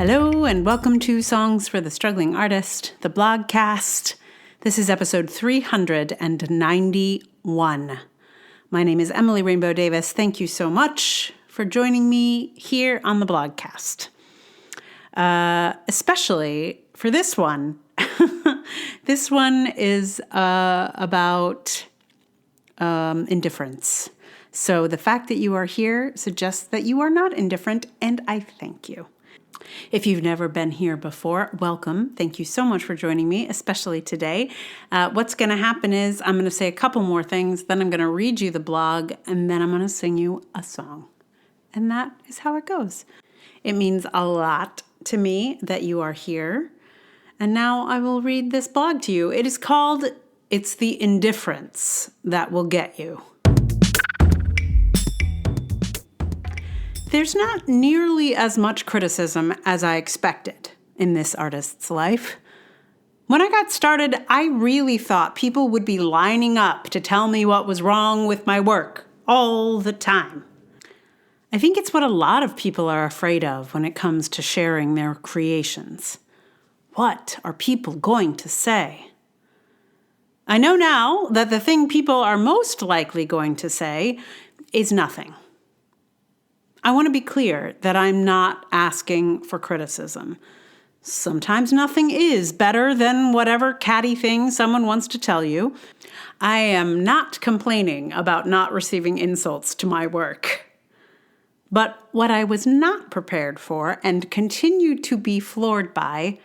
Hello and welcome to Songs for the Struggling Artist, the blogcast. This is episode 391. My name is Emily Rainbow Davis. Thank you so much for joining me here on the blogcast. Especially for this one. This one is about indifference. So the fact that you are here suggests that you are not indifferent, and I thank you. If you've never been here before, welcome. Thank you so much for joining me, especially today. What's going to happen is I'm going to say a couple more things, then I'm going to read you the blog, and then I'm going to sing you a song. And that is how it goes. It means a lot to me that you are here. And now I will read this blog to you. It is called It's the Indifference That Will Get You. There's not nearly as much criticism as I expected in this artist's life. When I got started, I really thought people would be lining up to tell me what was wrong with my work all the time. I think it's what a lot of people are afraid of when it comes to sharing their creations. What are people going to say? I know now that the thing people are most likely going to say is nothing. I want to be clear that I'm not asking for criticism. Sometimes nothing is better than whatever catty thing someone wants to tell you. I am not complaining about not receiving insults to my work. But what I was not prepared for and continue to be floored by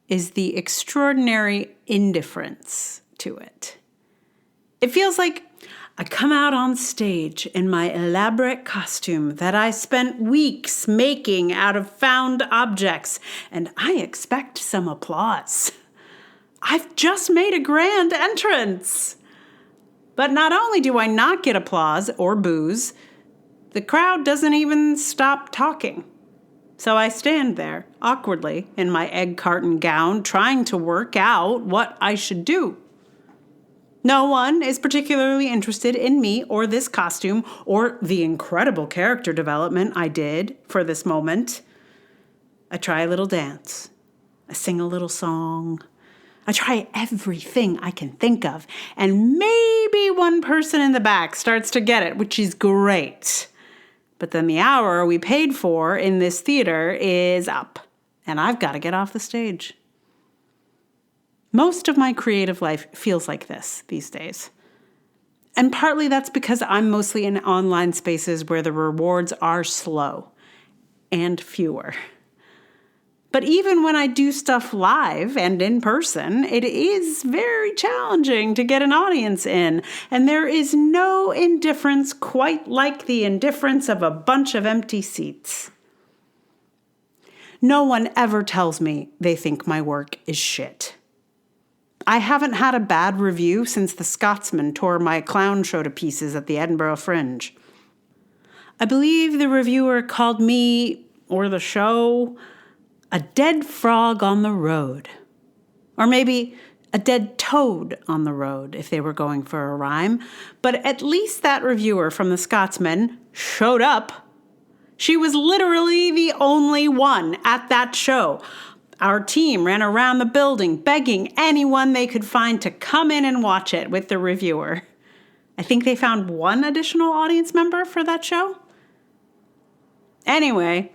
is the extraordinary indifference to it. It feels like I come out on stage in my elaborate costume that I spent weeks making out of found objects, and I expect some applause. I've just made a grand entrance. But not only do I not get applause or boos, the crowd doesn't even stop talking. So I stand there, awkwardly, in my egg carton gown, trying to work out what I should do. No one is particularly interested in me or this costume or the incredible character development I did for this moment. I try a little dance. I sing a little song. I try everything I can think of. And maybe one person in the back starts to get it, which is great. But then the hour we paid for in this theater is up, and I've got to get off the stage. Most of my creative life feels like this these days. And partly that's because I'm mostly in online spaces where the rewards are slow and fewer. But even when I do stuff live and in person, it is very challenging to get an audience in. And there is no indifference quite like the indifference of a bunch of empty seats. No one ever tells me they think my work is shit. I haven't had a bad review since the Scotsman tore my clown show to pieces at the Edinburgh Fringe. I believe the reviewer called me, or the show, a dead frog on the road. Or maybe a dead toad on the road, if they were going for a rhyme. But at least that reviewer from the Scotsman showed up. She was literally the only one at that show. Our team ran around the building begging anyone they could find to come in and watch it with the reviewer. I think they found one additional audience member for that show. Anyway,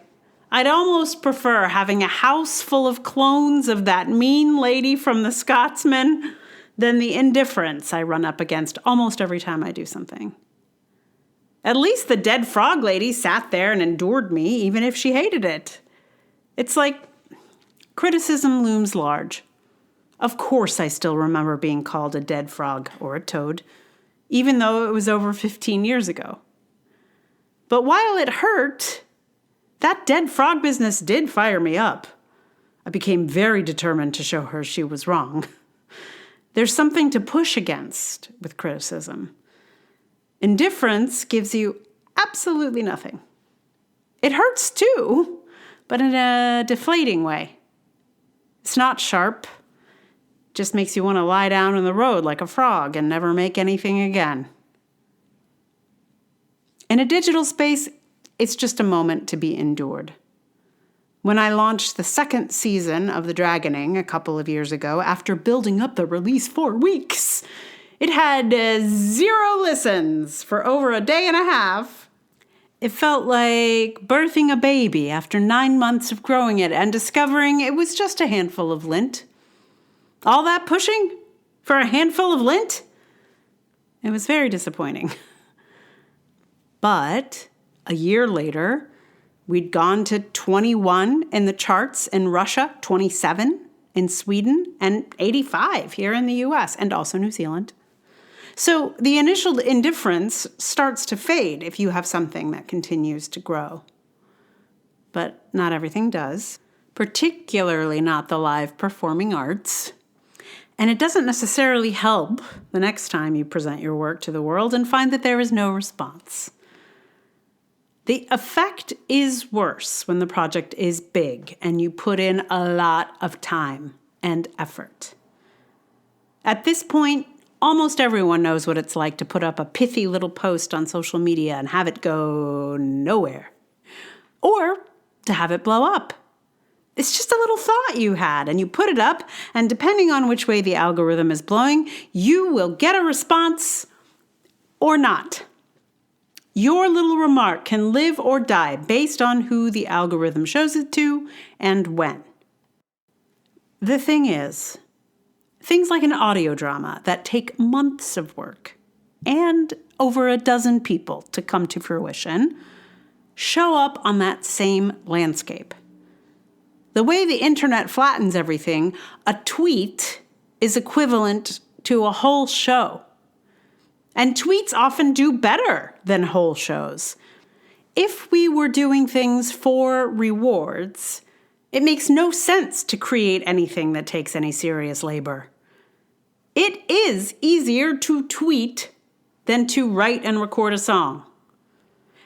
I'd almost prefer having a house full of clones of that mean lady from the Scotsman than the indifference I run up against almost every time I do something. At least the dead frog lady sat there and endured me, even if she hated it. It's like criticism looms large. Of course I still remember being called a dead frog or a toad, even though it was over 15 years ago. But while it hurt, that dead frog business did fire me up. I became very determined to show her she was wrong. There's something to push against with criticism. Indifference gives you absolutely nothing. It hurts too, but in a deflating way. It's not sharp. Just makes you want to lie down in the road like a frog and never make anything again. In a digital space, it's just a moment to be endured. When I launched the second season of The Dragoning a couple of years ago, after building up the release for weeks, it had 0 listens for over a day and a half. It felt like birthing a baby after 9 months of growing it and discovering it was just a handful of lint. All that pushing for a handful of lint? It was very disappointing. But a year later, we'd gone to 21 in the charts in Russia, 27 in Sweden, and 85 here in the US and also New Zealand. So the initial indifference starts to fade if you have something that continues to grow. But not everything does, particularly not the live performing arts. And it doesn't necessarily help the next time you present your work to the world and find that there is no response. The effect is worse when the project is big and you put in a lot of time and effort. At this point, almost everyone knows what it's like to put up a pithy little post on social media and have it go nowhere. Or to have it blow up. It's just a little thought you had, and you put it up, and depending on which way the algorithm is blowing, you will get a response or not. Your little remark can live or die based on who the algorithm shows it to and when. The thing is, things like an audio drama that take months of work and over a dozen people to come to fruition show up on that same landscape. The way the internet flattens everything, a tweet is equivalent to a whole show. And tweets often do better than whole shows. If we were doing things for rewards, it makes no sense to create anything that takes any serious labor. It is easier to tweet than to write and record a song.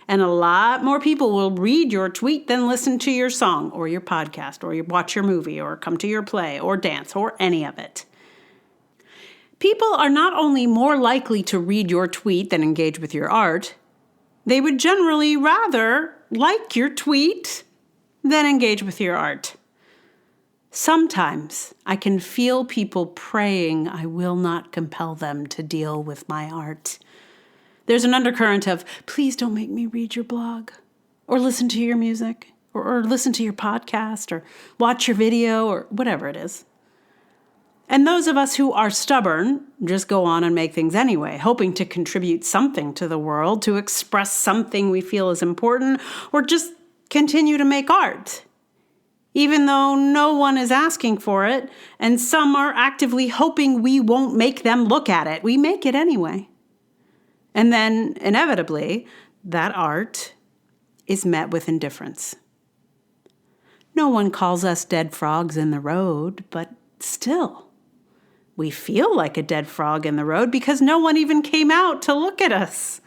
And a lot more people will read your tweet than listen to your song or your podcast or watch your movie or come to your play or dance or any of it. People are not only more likely to read your tweet than engage with your art, they would generally rather like your tweet than engage with your art. Sometimes I can feel people praying I will not compel them to deal with my art. There's an undercurrent of, please don't make me read your blog, or listen to your music, or listen to your podcast, or watch your video, or whatever it is. And those of us who are stubborn just go on and make things anyway, hoping to contribute something to the world, to express something we feel is important, or just continue to make art. Even though no one is asking for it, and some are actively hoping we won't make them look at it, we make it anyway. And then, inevitably, that art is met with indifference. No one calls us dead frogs in the road, but still, we feel like a dead frog in the road because no one even came out to look at us.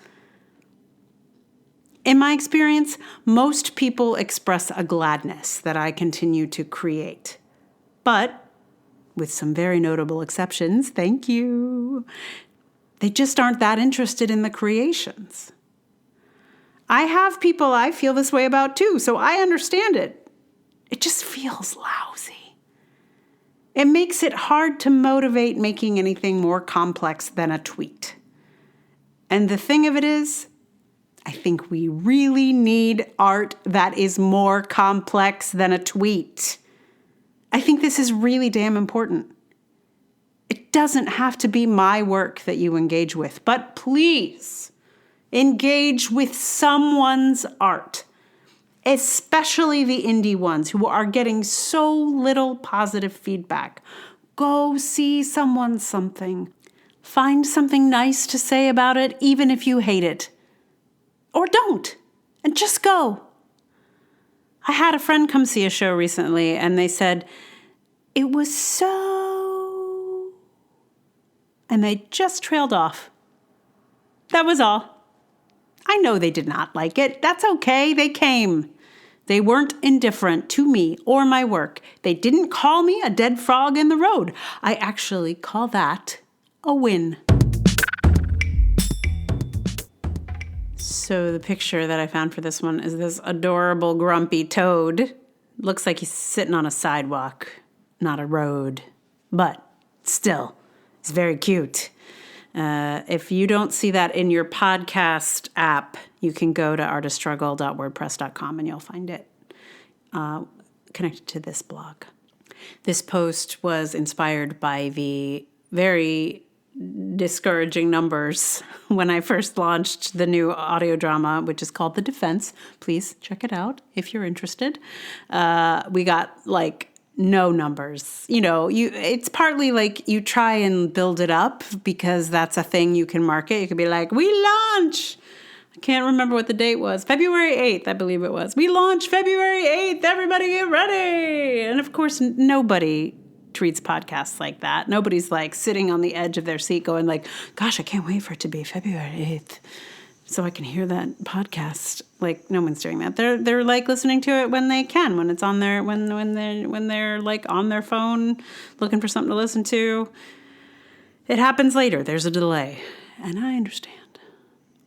In my experience, most people express a gladness that I continue to create. But, with some very notable exceptions, thank you, they just aren't that interested in the creations. I have people I feel this way about too, so I understand it. It just feels lousy. It makes it hard to motivate making anything more complex than a tweet. And the thing of it is, I think we really need art that is more complex than a tweet. I think this is really damn important. It doesn't have to be my work that you engage with, but please engage with someone's art, especially the indie ones who are getting so little positive feedback. Go see someone's something. Find something nice to say about it, even if you hate it. Or don't, and just go. I had a friend come see a show recently, and they said, it was so... And they just trailed off. That was all. I know they did not like it. That's okay. They came. They weren't indifferent to me or my work. They didn't call me a dead frog in the road. I actually call that a win. So the picture that I found for this one is this adorable grumpy toad Looks like he's sitting on a sidewalk, not a road, but still, it's very cute. If you don't see that in your podcast app, you can go to artiststruggle.wordpress.com and you'll find it connected to this blog. This post was inspired by the very discouraging numbers when I first launched the new audio drama, which is called The Defense. Please check it out if you're interested. We got like no numbers. It's partly like you try and build it up because that's a thing you can market. You could be like, we launch. I can't remember what the date was. February 8th, I believe it was. We launched February 8th. Everybody get ready. And of course, nobody treats podcasts like that. Nobody's like sitting on the edge of their seat going like, gosh, I can't wait for it to be February 8th so I can hear that podcast. Like, no one's doing that. They're like listening to it when they can, when it's on their, when they're like on their phone looking for something to listen to. It happens later. There's a delay. And I understand.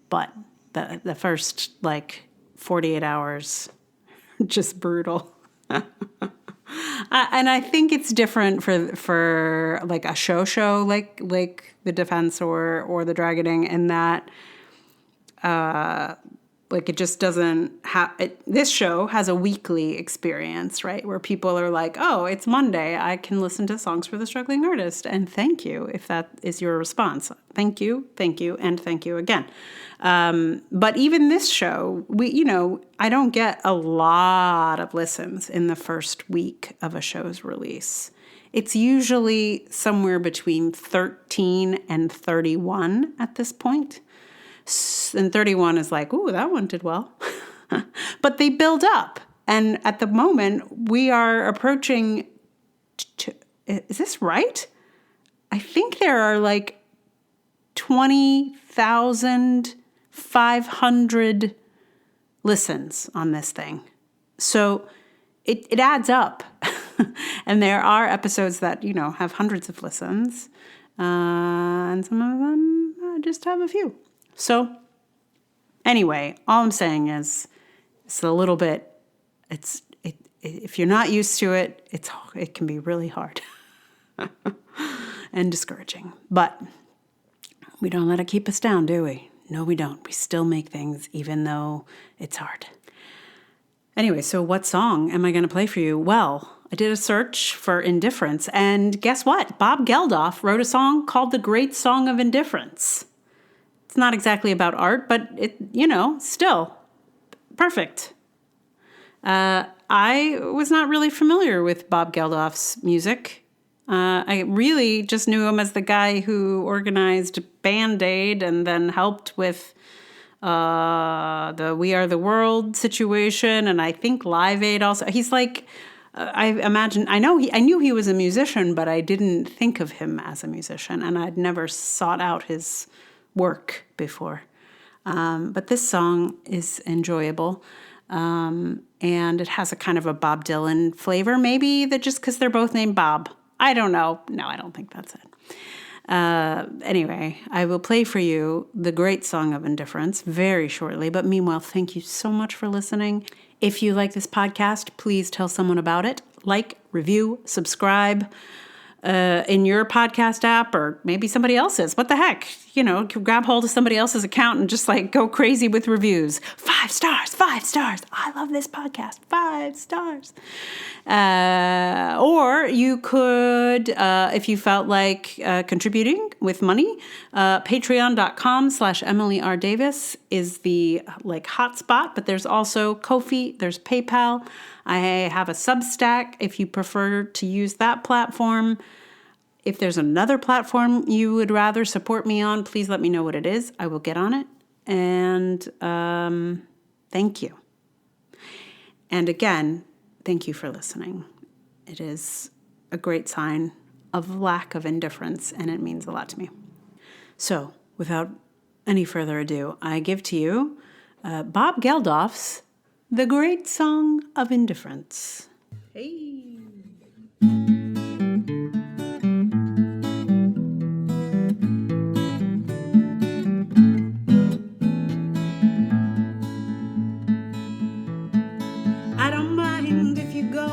But the first like 48 hours, just brutal. And I think it's different for like a show like The Defense or The Dragoning, in that like it just doesn't have it. This show has a weekly experience, right, where people are like, oh, it's Monday, I can listen to songs for the struggling artist, and thank you if that is your response. Thank you, and thank you again. But even this show, I don't get a lot of listens in the first week of a show's release. It's usually somewhere between 13 and 31 at this point. And 31 is like, ooh, that one did well. But they build up. And at the moment, we are approaching, is this right? I think there are like 20,500 listens on this thing. So it adds up. And there are episodes that, have hundreds of listens. And some of them just have a few. So anyway, all I'm saying is it's a little bit, if you're not used to it, it can be really hard and discouraging. But we don't let it keep us down, do we? No, we don't. We still make things even though it's hard. Anyway, so what song am I going to play for you? Well, I did a search for Indifference, and guess what? Bob Geldof wrote a song called The Great Song of Indifference. It's not exactly about art, but it, still perfect. I was not really familiar with Bob Geldof's music. I really just knew him as the guy who organized Band-Aid and then helped with the We Are the World situation, and I think Live Aid also. He's like, I knew he was a musician, but I didn't think of him as a musician, and I'd never sought out his work before. But this song is enjoyable. And it has a kind of a Bob Dylan flavor, maybe that just because they're both named Bob. I don't know. No, I don't think that's it. Anyway, I will play for you the great song of Indifference very shortly. But meanwhile, thank you so much for listening. If you like this podcast, please tell someone about it. Like, review, subscribe in your podcast app, or maybe somebody else's. What the heck? Grab hold of somebody else's account and just like go crazy with reviews. 5 stars, 5 stars. I love this podcast. 5 stars. Or you could, if you felt like contributing with money, patreon.com/Emily R. Davis is the hotspot, but there's also Ko-fi, there's PayPal. I have a Substack if you prefer to use that platform. If there's another platform you would rather support me on, please let me know what it is. I will get on it. And thank you. And again, thank you for listening. It is a great sign of lack of indifference, and it means a lot to me. So, without any further ado, I give to you Bob Geldof's The Great Song of Indifference. Hey! I don't mind if you go